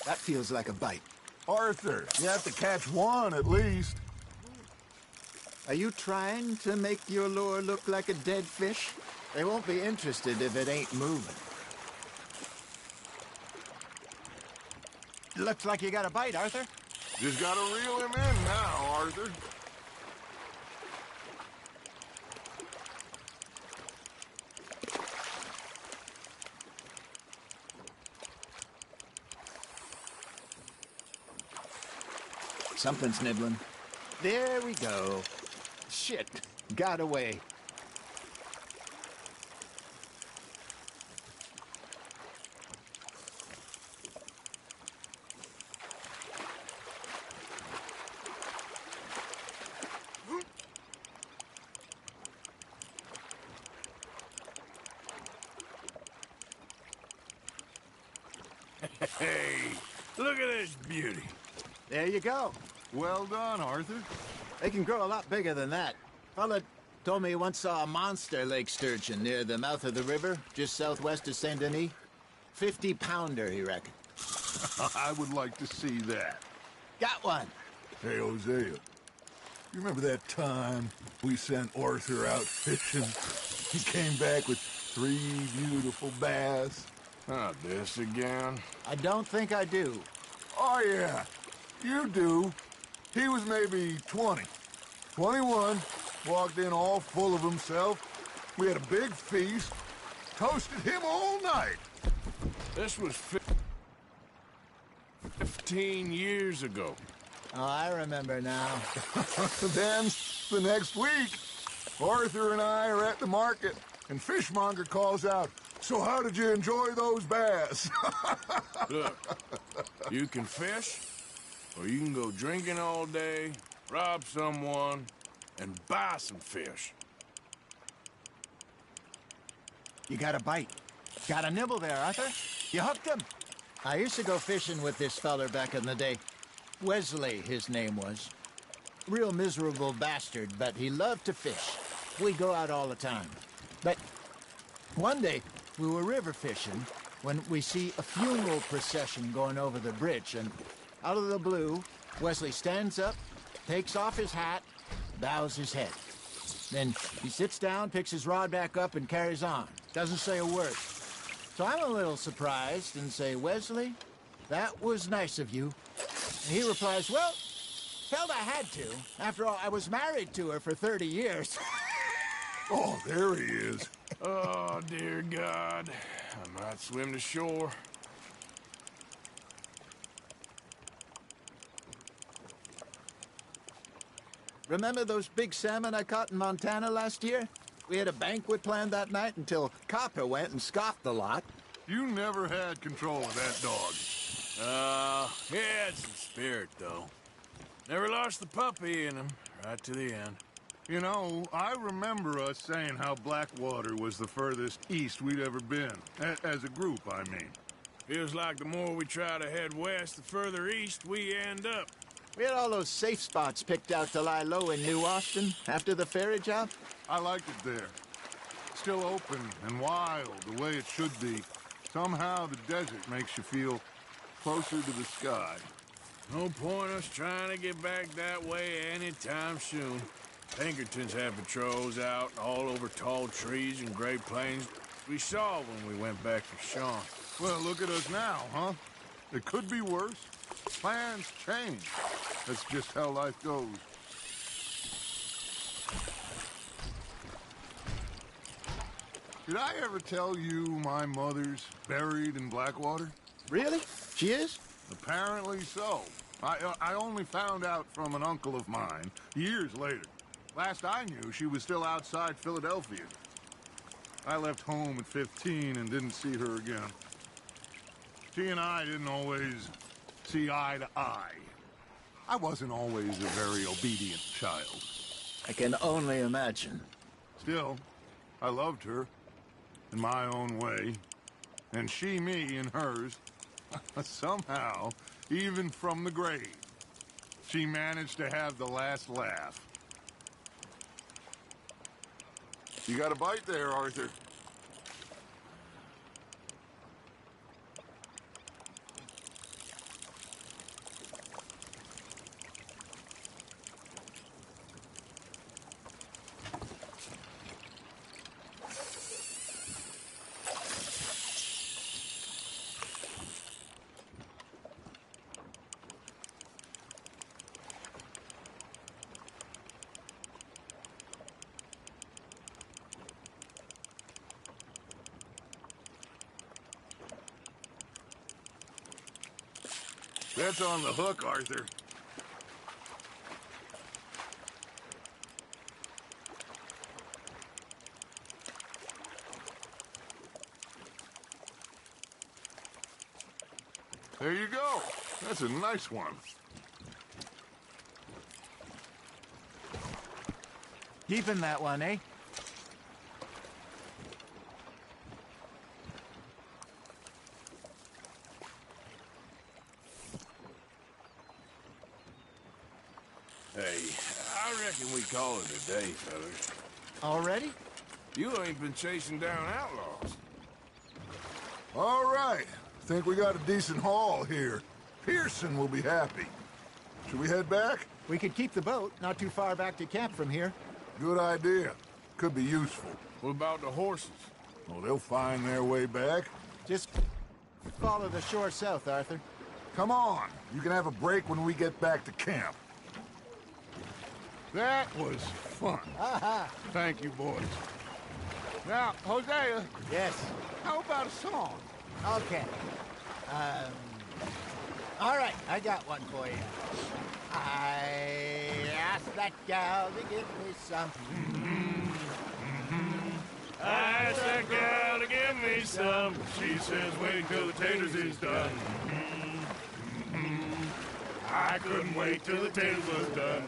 That feels like a bite. Arthur, you have to catch one at least. Are you trying to make your lure look like a dead fish? They won't be interested if it ain't moving. Looks like you got a bite, Arthur. Just gotta reel him in now, Arthur. Something's nibbling. There we go. Shit, got away. Hey, look at this beauty. There you go. Well done, Arthur. They can grow a lot bigger than that. Fella told me he once saw a monster lake sturgeon near the mouth of the river, just southwest of Saint Denis. 50-pounder, he reckoned. I would like to see that. Got one. Hey, Hosea. You remember that time we sent Arthur out fishing? He came back with 3 beautiful bass. Not this again. I don't think I do. Oh, yeah. You do. He was maybe 20. 21. Walked in all full of himself. We had a big feast. Toasted him all night. This was 15 years ago. Oh, I remember now. Then, the next week, Arthur and I are at the market, and Fishmonger calls out, "So how did you enjoy those bass?" Look, you can fish, or you can go drinking all day, rob someone, and buy some fish. You got a bite. Got a nibble there, Arthur. You hooked him. I used to go fishing with this feller back in the day. Wesley, his name was. Real miserable bastard, but he loved to fish. We'd go out all the time. But one day, we were river fishing when we see a funeral procession going over the bridge, and out of the blue, Wesley stands up, takes off his hat, bows his head. Then he sits down, picks his rod back up, and carries on. Doesn't say a word. So I'm a little surprised and say, "Wesley, that was nice of you." And he replies, "Well, felt I had to. After all, I was married to her for 30 years. Oh, there he is. Oh, dear God. I might swim to shore. Remember those big salmon I caught in Montana last year? We had a banquet planned that night until Copper went and scoffed the lot. You never had control of that dog. He had some spirit, though. Never lost the puppy in him, right to the end. You know, I remember us saying how Blackwater was the furthest east we'd ever been. As a group, I mean. Feels like the more we try to head west, the further east we end up. We had all those safe spots picked out to lie low in New Austin after the ferry job. I liked it there. Still open and wild, the way it should be. Somehow the desert makes you feel closer to the sky. No point us trying to get back that way anytime soon. Pinkertons have patrols out all over tall trees and Great Plains. We saw when we went back to Sean. Well, look at us now, huh? It could be worse. Plans change. That's just how life goes. Did I ever tell you my mother's buried in Blackwater? Really? She is? Apparently so. I only found out from an uncle of mine years later. Last I knew, she was still outside Philadelphia. I left home at 15 and didn't see her again. She and I didn't always see eye to eye. I wasn't always a very obedient child. I can only imagine. Still, I loved her in my own way, and she me in hers. Somehow, even from the grave, she managed to have the last laugh. You got a bite there, Arthur. That's on the hook, Arthur. There you go. That's a nice one. Keeping that one, eh? Hey, I reckon we call it a day, fellas. Already? You ain't been chasing down outlaws. All right. Think we got a decent haul here. Pearson will be happy. Should we head back? We could keep the boat, not too far back to camp from here. Good idea. Could be useful. What about the horses? Well, they'll find their way back. Just follow the shore south, Arthur. Come on. You can have a break when we get back to camp. That was fun. Aha! Thank you, boys. Now, Hosea. Yes? How about a song? Okay. All right, I got one for you. I asked that gal to give me some. I asked that gal to give me some. She says, wait till the taters is done. I couldn't wait till the taters was done.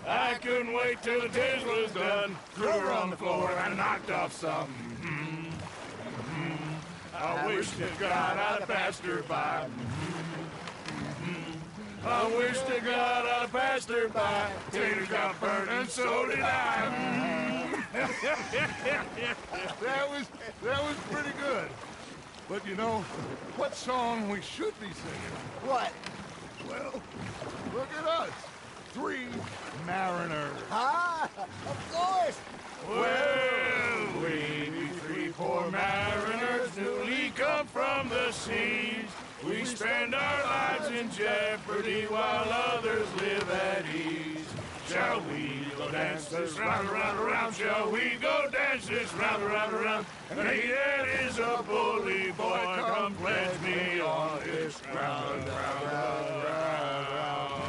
I couldn't wait till the taters was done. Threw her on the floor and knocked off some. I wish to God I'd passed her by. I wish to God I'd passed her by. Taters got burned and so did I. That was pretty good. But you know, what song we should be singing? What? Well, look at us. 3 mariners. Ah, of course. Well, we be 3 poor mariners newly come from the seas. We spend our lives in jeopardy while others live at ease. Shall we go dance this round, around, around? Shall we go dance this round, around, around? And he that is a bully boy, come pledge me on this ground, round, round, round.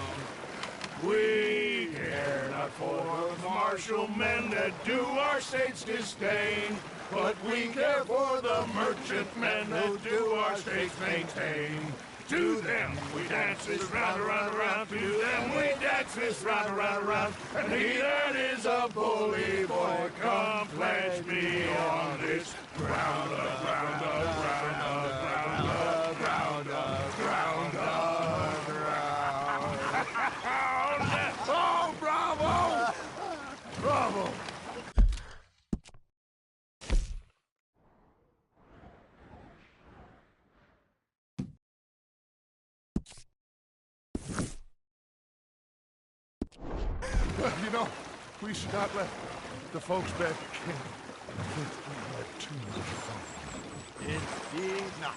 We care not for the martial men that do our state's disdain, but we care for the merchant men that do our state's maintain. To them we dance this round, around, around. To them we dance this round, around, around. And he that is a bully boy, come pledge me on this ground, ground, ground, ground, ground, ground, ground, ground. Oh, bravo! Bravo! Well, you know, we should not let the folks back at camp have too much fun. Indeed not.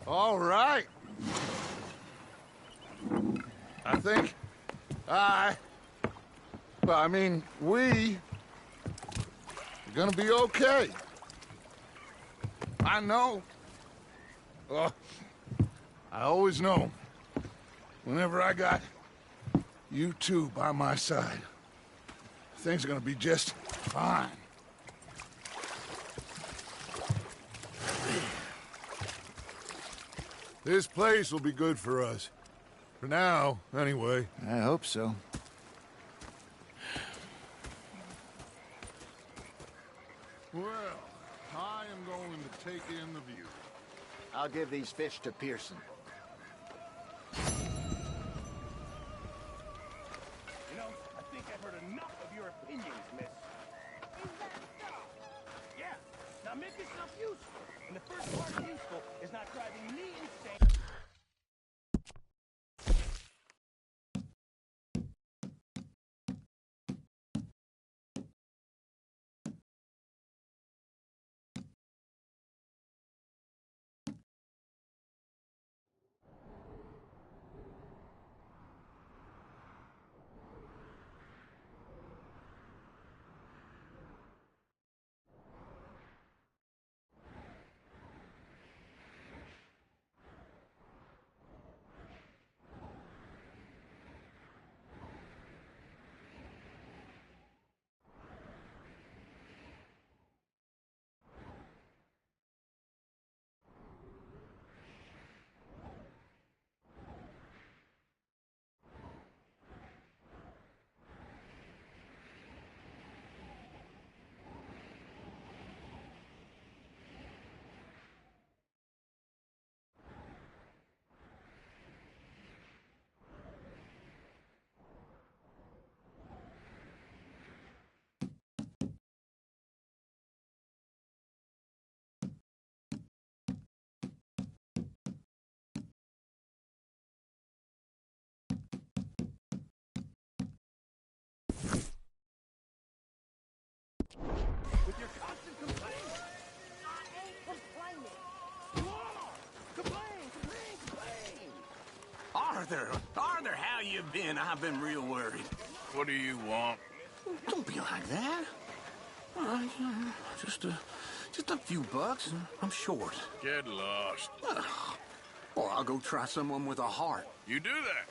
All right. I think we are gonna be okay. I know. I always know. Whenever I got you two by my side, things are gonna be just fine. This place will be good for us. For now, anyway. I hope so. Well, I am going to take in the view. I'll give these fish to Pearson. You know, I think I've heard enough of your opinions, miss. Is that so? Yeah. Now make yourself useful. And the first part of useful is not driving me insane. Arthur, how you been? I've been real worried. What do you want? Don't be like that. Just a few bucks. I'm short. Get lost. Or I'll go try someone with a heart. You do that.